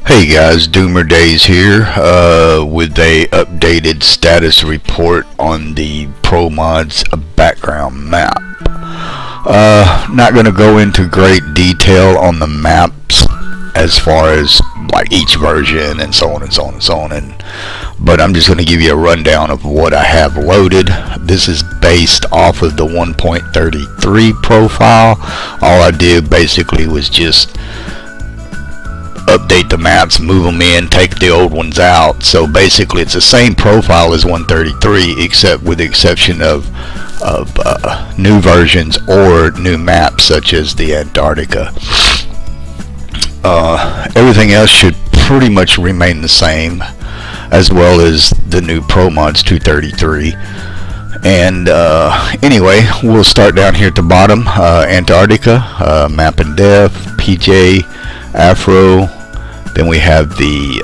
Hey guys, dOOmERdaZE here with a updated status report on the Promods background map. Not going to go into great detail on the maps as far as like each version and so on and so on and so on, but I'm just going to give you a rundown of what I have loaded. This is based off of the 1.33 profile. All I did basically was just update the maps, move them in, take the old ones out. So basically it's the same profile as 133 except with the exception of new versions or new maps such as the Antarctica. Everything else should pretty much remain the same, as well as the new Promods 233. And anyway, we'll start down here at the bottom. Antarctica, map and def, PJ, Afro. Then we have the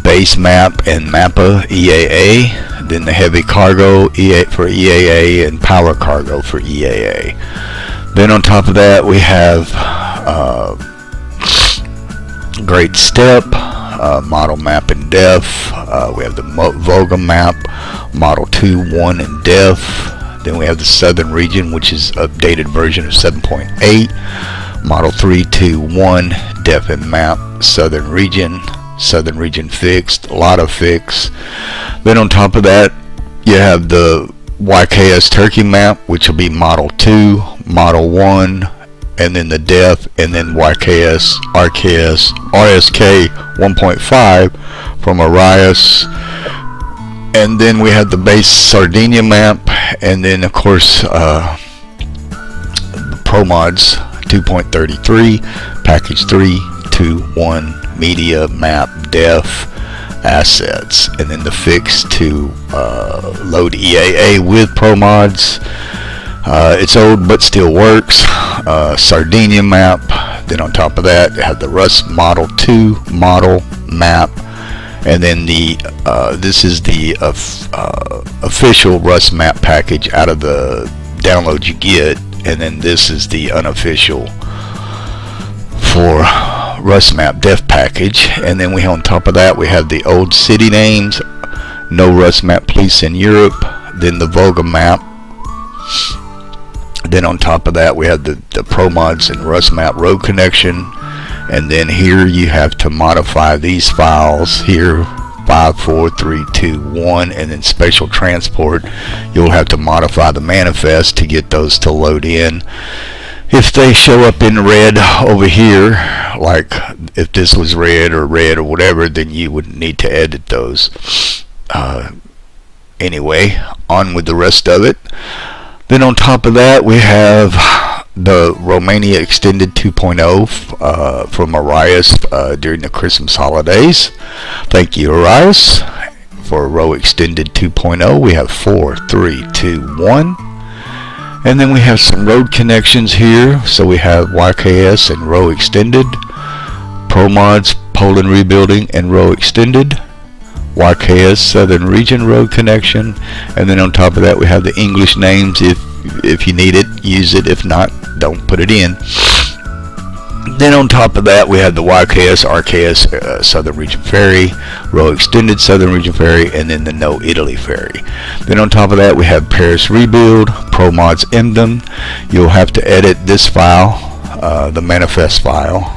base map and Mappa EAA. Then the heavy cargo for EAA and power cargo for EAA. Then on top of that we have Great Step, model map and def. We have the Volga map, model 2.1 and def. Then we have the southern region, which is updated version of 7.8. Model 3.2.1 def and map, southern region fixed, a lot of fix. Then on top of that you have the YKS Turkey map, which will be model 2, model 1, and then the def, and then YKS RSK 1.5 from Arias. And then we have the base Sardinia map, and then of course Promods 2.33 package 3.2.1 media map def assets, and then the fix to load EAA with Promods. It's old but still works. Sardinia map. Then on top of that you have the Rust model 2 model map, and then the this is the official Rust map package out of the download you get, and then this is the unofficial for Rust map def package. And then we on top of that we have the old city names, no Rust map police in Europe. Then the Volga map. Then on top of that we have the Promods and Rust map road connection. And then here you have to modify these files here, 54321, and then special transport. You'll have to modify the manifest to get those to load in. If they show up in red over here, like if this was red or whatever, then you would need to edit those. Anyway, on with the rest of it. Then on top of that we have the Romania Extended 2.0 from Arias during the Christmas holidays. Thank you, Arias, for roextended 2.0. We have 4, 3, 2, 1. And then we have some road connections here. So we have YKS and roextended, Promods Poland rebuilding and roextended, YKS Southern Region road connection. And then on top of that we have the English names. If you need it, use it. If not, don't put it in. Then on top of that we have the YKS RKS Southern Region Ferry, roextended Southern Region Ferry, and then the No Italy Ferry. Then on top of that we have Paris Rebuild, Promods Emden. You'll have to edit this file, the manifest file.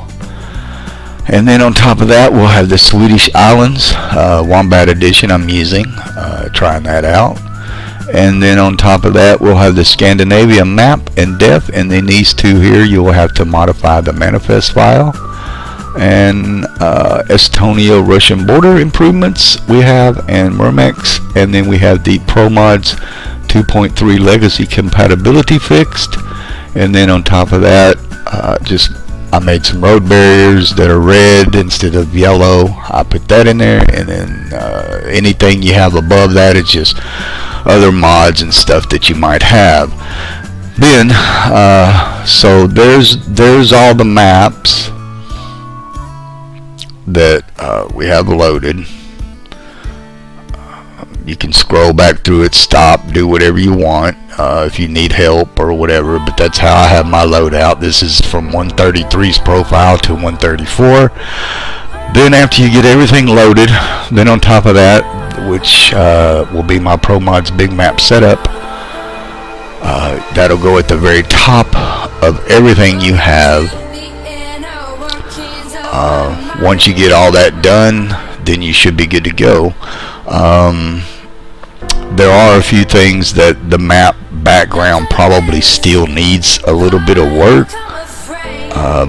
And then on top of that we'll have the Swedish Islands, Wombat Edition I'm using, trying that out. And then on top of that we'll have the Scandinavia map and def, and then these two here you will have to modify the manifest file. And Estonia Russian border improvements we have, and Murmex. And then we have the Promods 2.3 legacy compatibility fixed. And then on top of that I made some road barriers that are red instead of yellow. I put that in there. And then anything you have above that, it's just other mods and stuff that you might have. Then so there's all the maps that we have loaded. You can scroll back through it, stop, do whatever you want if you need help or whatever, but that's how I have my loadout. This is from 133's profile to 134. Then after you get everything loaded, then on top of that, which will be my Promods Big Map Setup, that'll go at the very top of everything you have. Once you get all that done, then you should be good to go. There are a few things that the map background probably still needs a little bit of work,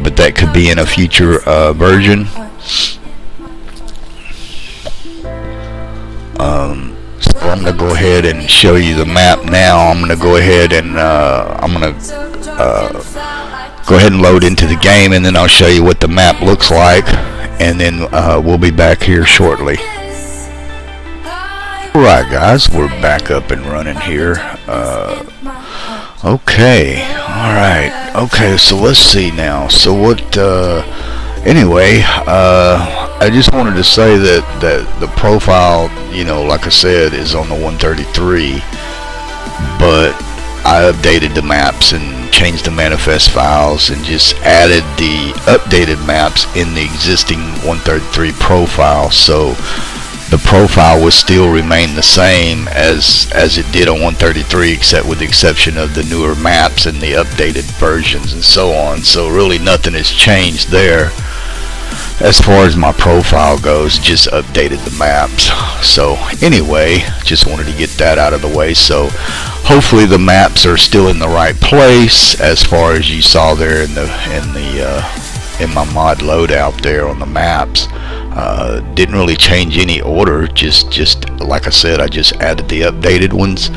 but that could be in a future version. So I'm going to go ahead and show you the map now. I'm going to go ahead and go ahead and load into the game, and then I'll show you what the map looks like, and then we'll be back here shortly. Alright guys, we're back up and running here. Okay, alright, okay, so let's see now. So what, anyway, I just wanted to say that the profile, you know, like I said, is on the 133, but I updated the maps and changed the manifest files and just added the updated maps in the existing 133 profile, so the profile will still remain the same as it did on 133, except with the exception of the newer maps and the updated versions and so on. So really nothing has changed there as far as my profile goes, just updated the maps. So anyway, just wanted to get that out of the way. So hopefully the maps are still in the right place as far as you saw there in my mod loadout there on the maps. Didn't really change any order, just like I said, I just added the updated ones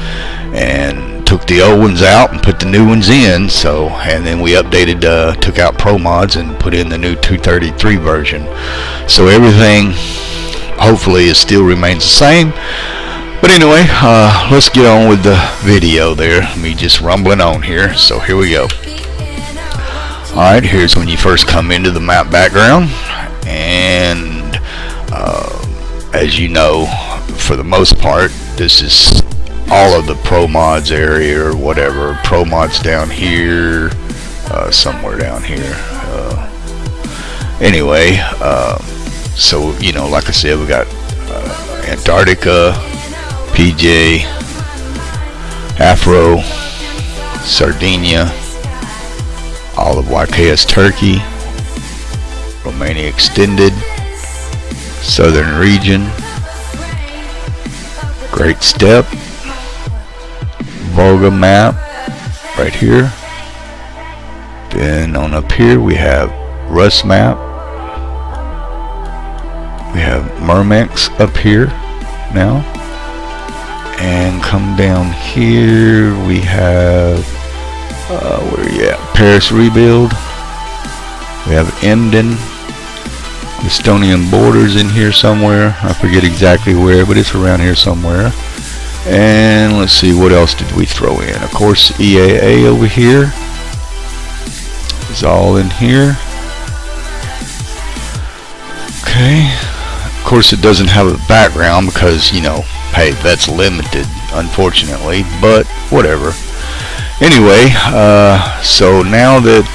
and took the old ones out and put the new ones in. So, and then we updated, took out Promods and put in the new 233 version. So everything hopefully is still remains the same. But anyway, let's get on with the video there. Me just rumbling on here. So here we go. Alright, here's when you first come into the map background, and as you know, for the most part, this is all of the Promods area or whatever. Promods down here, somewhere down here. Anyway, so you know, like I said, we got Antarctica, PJ, Afro, Sardinia, all of YKS Turkey, Romania Extended, Southern Region, Great Step, Volga map right here. Then on up here we have Rus map. We have Murmex up here now. And come down here we have where are you at? Paris Rebuild. We have Emden, Estonian borders in here somewhere. I forget exactly where, but it's around here somewhere. And let's see, what else did we throw in? Of course, EAA over here is all in here. Okay. Of course, it doesn't have a background because, you know, hey, that's limited, unfortunately, but whatever. Anyway, so now that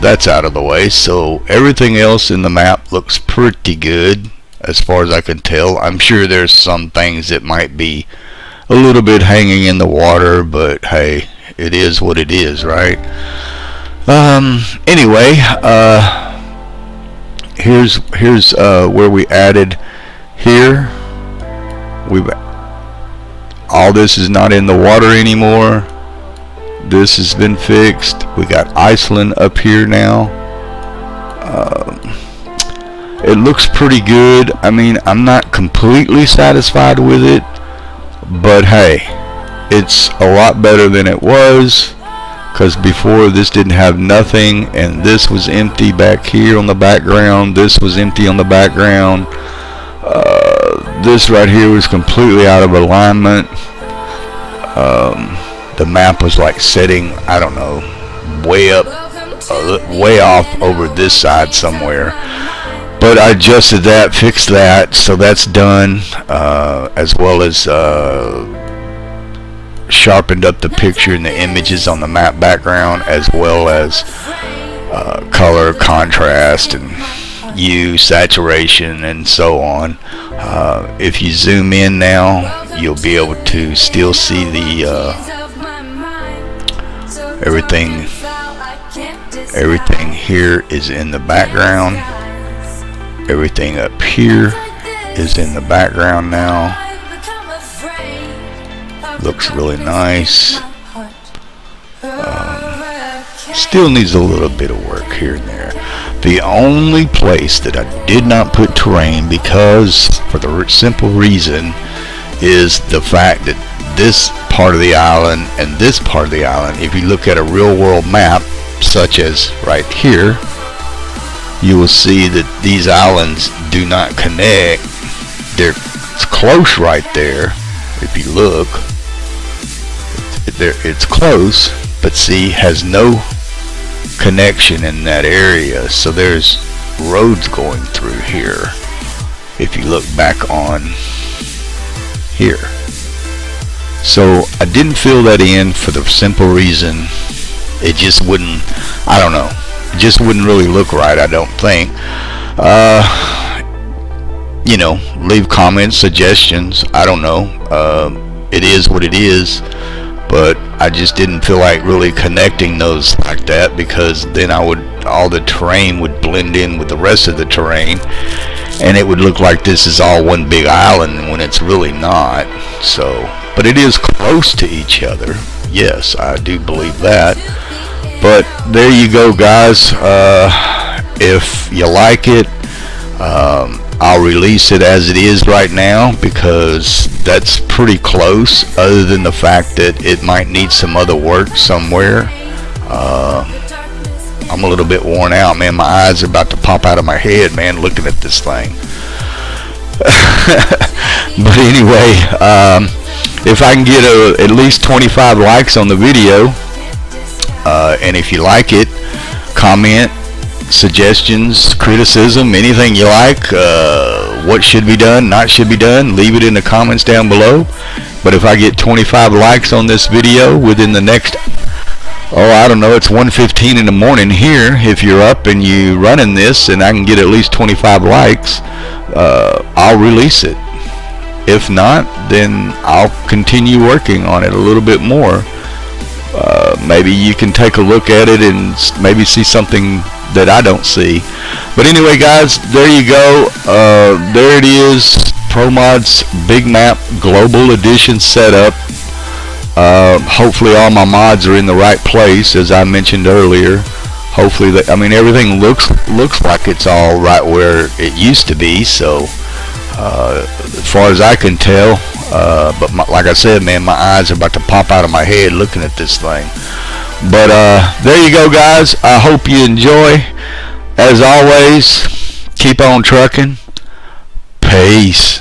that's out of the way, so everything else in the map looks pretty good as far as I can tell. I'm sure there's some things that might be a little bit hanging in the water, but hey, it is what it is, right? Anyway, here's where we added here. All this is not in the water anymore. This has been fixed. We got Iceland up here now. It looks pretty good. I mean, I'm not completely satisfied with it, but hey, it's a lot better than it was, because before this didn't have nothing, and this was empty back here on the background. This was empty on the background. This right here was completely out of alignment. The map was like setting, I don't know, way up, way off over this side somewhere. But I adjusted that, fixed that, so that's done, as well as sharpened up the picture and the images on the map background, as well as color, contrast, and hue, saturation, and so on. If you zoom in now, you'll be able to still see the everything here is in the background. Everything up here is in the background now. Looks really nice. Still needs a little bit of work here and there. The only place that I did not put terrain, because for the simple reason is the fact that this part of the island and this part of the island, if you look at a real world map such as right here, you will see that these islands do not connect. It's close right there. If you look, it's close, but see, has no connection in that area. So there's roads going through here. If you look back on here, so I didn't fill that in for the simple reason it just wouldn't, I don't know, it just wouldn't really look right, I don't think. You know, leave comments, suggestions, I don't know. It is what it is, but I just didn't feel like really connecting those like that, because then all the terrain would blend in with the rest of the terrain, and it would look like this is all one big island when it's really not. So, but it is close to each other. Yes, I do believe that. But there you go, guys. If you like it, I'll release it as it is right now, because that's pretty close, other than the fact that it might need some other work somewhere. I'm a little bit worn out, man. My eyes are about to pop out of my head, man, looking at this thing. But anyway, if I can get at least 25 likes on the video, and if you like it, comment, suggestions, criticism, anything you like, what should be done, not should be done, leave it in the comments down below. But if I get 25 likes on this video within the next, I don't know, it's 1:15 in the morning here, if you're up and you running this, and I can get at least 25 likes, I'll release it. If not, then I'll continue working on it a little bit more. Maybe you can take a look at it and maybe see something that I don't see. But anyway, guys, there you go. There it is, Promods Big Map Global Edition setup. Hopefully all my mods are in the right place, as I mentioned earlier. Hopefully that, I mean, everything looks like it's all right where it used to be. So as far as I can tell, but like I said, man, my eyes are about to pop out of my head looking at this thing. But there you go, guys. I hope you enjoy. As always, keep on trucking. Peace.